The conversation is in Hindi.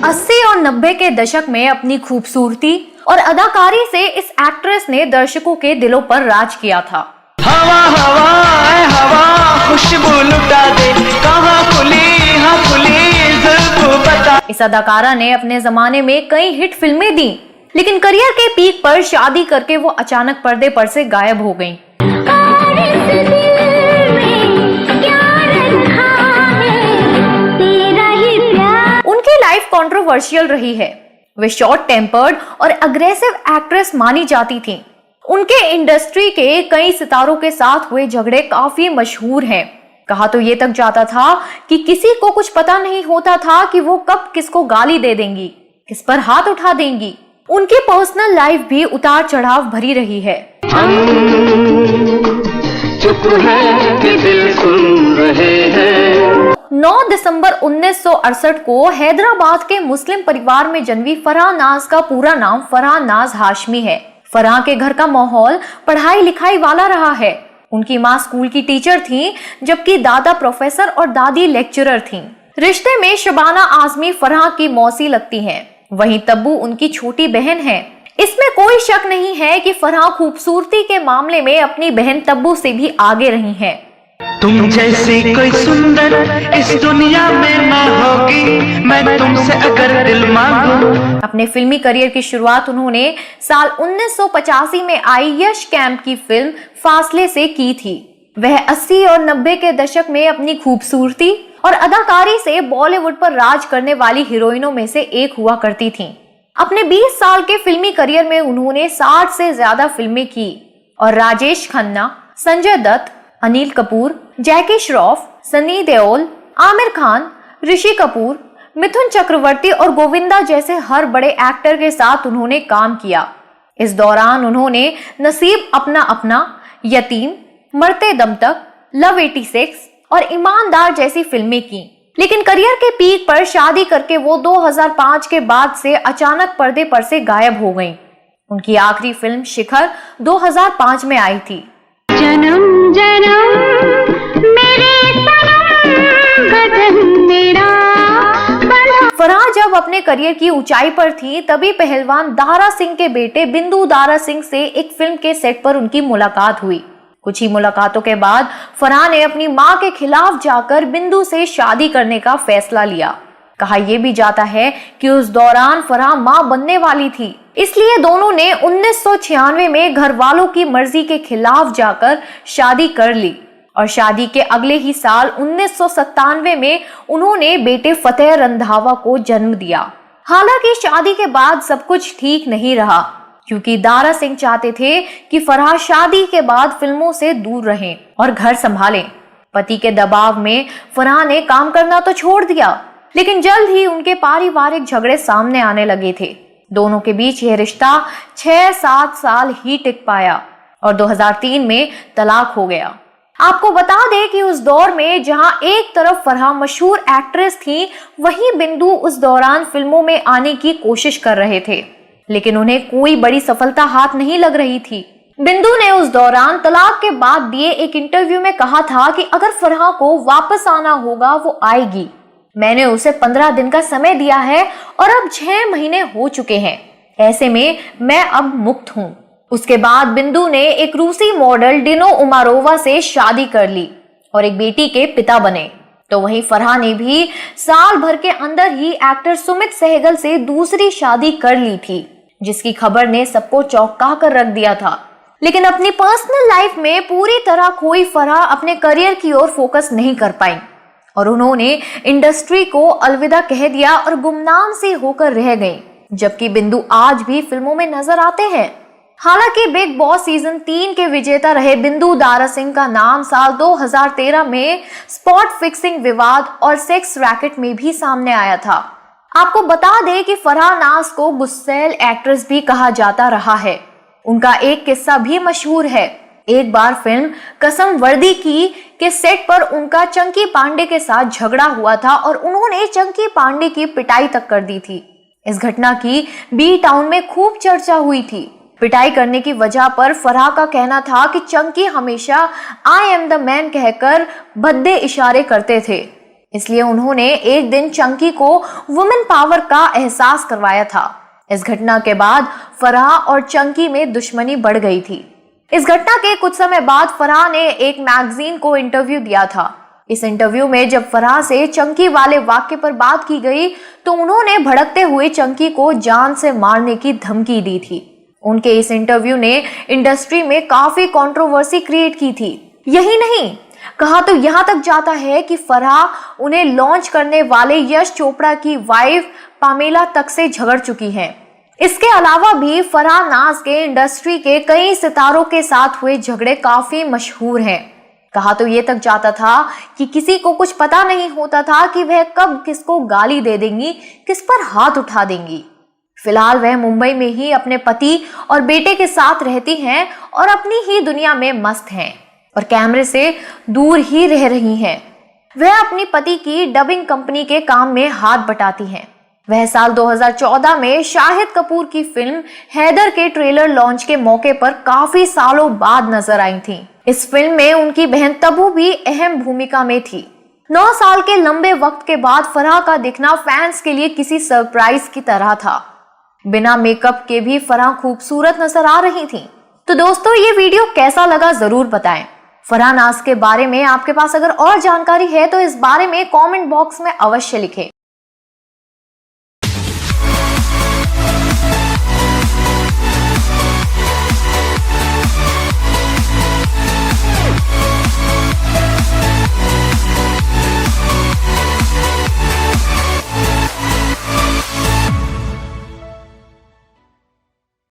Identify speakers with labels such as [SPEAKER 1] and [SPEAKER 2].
[SPEAKER 1] 80 और 90 के दशक में अपनी खूबसूरती और अदाकारी से इस एक्ट्रेस ने दर्शकों के दिलों पर राज किया था।
[SPEAKER 2] हवा हवा हवा खुशबू लुटा दे, कहाँ खुली हाँ खुली जुल्फ़ बता।
[SPEAKER 1] इस अदाकारा ने अपने जमाने में कई हिट फिल्में दी, लेकिन करियर के पीक पर शादी करके वो अचानक पर्दे पर से गायब हो गईं। उनकी लाइफ कंट्रोवर्शियल रही है। वे शॉर्ट टेम्पर्ड और अग्रेसिव एक्ट्रेस मानी जाती थीं। उनके इंडस्ट्री के कई सितारों के साथ हुए झगड़े काफी मशहूर हैं। कहा तो ये तक जाता था कि किसी को कुछ पता नहीं होता था कि वो कब किसको गाली दे देंगी, किस पर हाथ उठा देंगी। उनकी पर्सनल लाइफ भी उतार चढ़ाव भरी रही है।
[SPEAKER 2] चुप है कि दिल सुन रहे हैं।
[SPEAKER 1] 9 दिसंबर 1968 को हैदराबाद के मुस्लिम परिवार में जन्मी फराह नाज का पूरा नाम फराह नाज हाशमी है। फराह के घर का माहौल पढ़ाई लिखाई वाला रहा है। उनकी माँ स्कूल की टीचर थी, जबकि दादा प्रोफेसर और दादी लेक्चरर थीं। रिश्ते में शबाना आजमी फराह की मौसी लगती हैं। वहीं तब्बू उनकी छोटी बहन है। इसमें कोई शक नहीं है कि फराह खूबसूरती के मामले में अपनी बहन तब्बू से भी आगे रही हैं।
[SPEAKER 2] तुम जैसी कोई सुंदर इस दुनिया में न होगी, मैं तुमसे अगर दिल मांगूं।
[SPEAKER 1] अपने फिल्मी करियर की शुरुआत उन्होंने साल 1985 में आई यश कैंप की फिल्म फासले से की थी। वह 80 और 90 के दशक में अपनी खूबसूरती और अदाकारी से बॉलीवुड पर राज करने वाली हीरोइनों में से एक हुआ करती थीं। अपने 20 साल के फिल्मी करियर में उन्होंने 60 से ज्यादा फिल्में की और राजेश खन्ना, संजय दत्त, अनिल कपूर, जैकी श्रॉफ, सनी देओल, आमिर खान, ऋषि कपूर, मिथुन चक्रवर्ती और गोविंदा जैसे हर बड़े एक्टर के साथ उन्होंने काम किया। इस दौरान उन्होंने नसीब अपना अपना, यतीम, मरते दम तक, लव 86 और ईमानदार जैसी फिल्में की। लेकिन करियर के पीक पर शादी करके वो 2005 के बाद से अचानक पर्दे पर से गायब हो गईं। उनकी आखिरी फिल्म शिखर 2005 में आई थी।
[SPEAKER 3] जन्म जन्म मेरे सनम गगन मेरा बड़ा।
[SPEAKER 1] फराह जब अपने करियर की ऊंचाई पर थी, तभी पहलवान दारा सिंह के बेटे बिंदु दारा सिंह से एक फिल्म के सेट पर उनकी मुलाकात हुई। कुछ ही मुलाकातों के बाद फराह ने अपनी मां के खिलाफ जाकर बिंदु से शादी करने का फैसला लिया। कहा यह भी जाता है कि उस दौरान फराह मां बनने वाली थी, इसलिए दोनों ने 1996 में घर वालों की मर्जी के खिलाफ जाकर शादी कर ली और शादी के अगले ही साल 1997 में उन्होंने बेटे फतेह रंधावा को जन्म दिया। हालांकि शादी के बाद सब कुछ ठीक नहीं रहा, क्योंकि दारा सिंह चाहते थे कि फराह शादी के बाद फिल्मों से दूर रहें और घर संभालें। पति के दबाव में फराह ने काम करना तो छोड़ दिया, लेकिन जल्द ही उनके पारिवारिक झगड़े सामने आने लगे थे। दोनों के बीच यह रिश्ता 6-7 साल ही टिक पाया और 2003 में तलाक हो गया। आपको बता दें कि उस दौर में जहां एक तरफ फराह मशहूर एक्ट्रेस थी, वहीं बिंदु उस दौरान फिल्मों में आने की कोशिश कर रहे थे, लेकिन उन्हें कोई बड़ी सफलता हाथ नहीं लग रही थी। बिंदु ने उस दौरान तलाक के बाद दिए एक इंटरव्यू में कहा था कि अगर फराह को वापस आना होगा वो आएगी। मैंने उसे 15 दिन का समय दिया है और अब 6 महीने हो चुके हैं। ऐसे में मैं अब मुक्त हूँ। उसके बाद बिंदु ने एक रूसी मॉडल डिनो उमारोवा से शादी कर ली और एक बेटी के पिता बने। तो वहीं फराह ने भी साल भर के अंदर ही एक्टर सुमित सहगल से दूसरी शादी कर ली थी, जिसकी खबर ने सबको चौंका कर रख दिया था। लेकिन अपनी पर्सनल लाइफ में पूरी तरह खोई फराह अपने करियर की ओर फोकस नहीं कर पाई और उन्होंने इंडस्ट्री को अलविदा कह दिया और गुमनाम सी होकर रह गईं, जबकि बिंदु आज भी फिल्मों में नजर आते हैं। हालांकि बिग बॉस सीजन 3 के विजेता रहे बिंदु दारा सिंह का नाम साल 2013 में स्पॉट फिक्सिंग विवाद और सेक्स रैकेट में भी सामने आया था। आपको बता दें कि फराह नाज को गुस्सैल एक्ट्रेस भी कहा जाता रहा है। उनका एक किस्सा भी मशहूर है। एक बार फिल्म कसम वर्दी की के सेट पर उनका चंकी पांडे के साथ झगड़ा हुआ था और उन्होंने चंकी पांडे की पिटाई तक कर दी थी। इस घटना की बी टाउन में खूब चर्चा हुई थी। पिटाई करने की वजह पर फराह का कहना था कि चंकी हमेशा आई एम द मैन कहकर भद्दे इशारे करते थे। इसलिए उन्होंने एक दिन चंकी को वुमेन पावर का एहसास करवाया था। इस घटना के बाद फराह और चंकी में दुश्मनी बढ़ गई थी। इस घटना के कुछ समय बाद फराह ने एक मैगजीन को इंटरव्यू दिया था। इस इंटरव्यू में जब फराह से चंकी वाले वाक्य पर बात की गई तो उन्होंने भड़कते हुए चंकी को जान से मारने की धमकी दी थी। उनके इस इंटरव्यू ने इंडस्ट्री में काफी कंट्रोवर्सी क्रिएट की थी। यही नहीं, कहा तो यहां तक जाता है कि फराह उन्हें लॉन्च करने वाले यश चोपड़ा की वाइफ पामेला तक से झगड़ चुकी हैं। इसके अलावा भी फराह नाज के इंडस्ट्री के कई सितारों के साथ हुए झगड़े काफी मशहूर हैं। कहा तो ये तक जाता था कि किसी को कुछ पता नहीं होता था कि वह कब किसको गाली दे देंगी, किस पर हाथ उठा देंगी। फिलहाल वह मुंबई में ही अपने पति और बेटे के साथ रहती हैं और अपनी ही दुनिया में मस्त हैं और कैमरे से दूर ही रह रही हैं। वह अपनी पति की डबिंग कंपनी के काम में हाथ बटाती हैं। वह साल 2014 में शाहिद कपूर की फिल्म हैदर के ट्रेलर लॉन्च के मौके पर काफी सालों बाद नजर आई थीं। इस फिल्म में उनकी बहन तबू भी अहम भूमिका में थी। 9 साल के लंबे वक्त के बाद फराह का दिखना फैंस के लिए किसी सरप्राइज की तरह था। बिना मेकअप के भी फराह खूबसूरत नजर आ रही थी। तो दोस्तों, ये वीडियो कैसा लगा जरूर बताएं। फराह नाज के बारे में आपके पास अगर और जानकारी है तो इस बारे में कमेंट बॉक्स में अवश्य लिखें।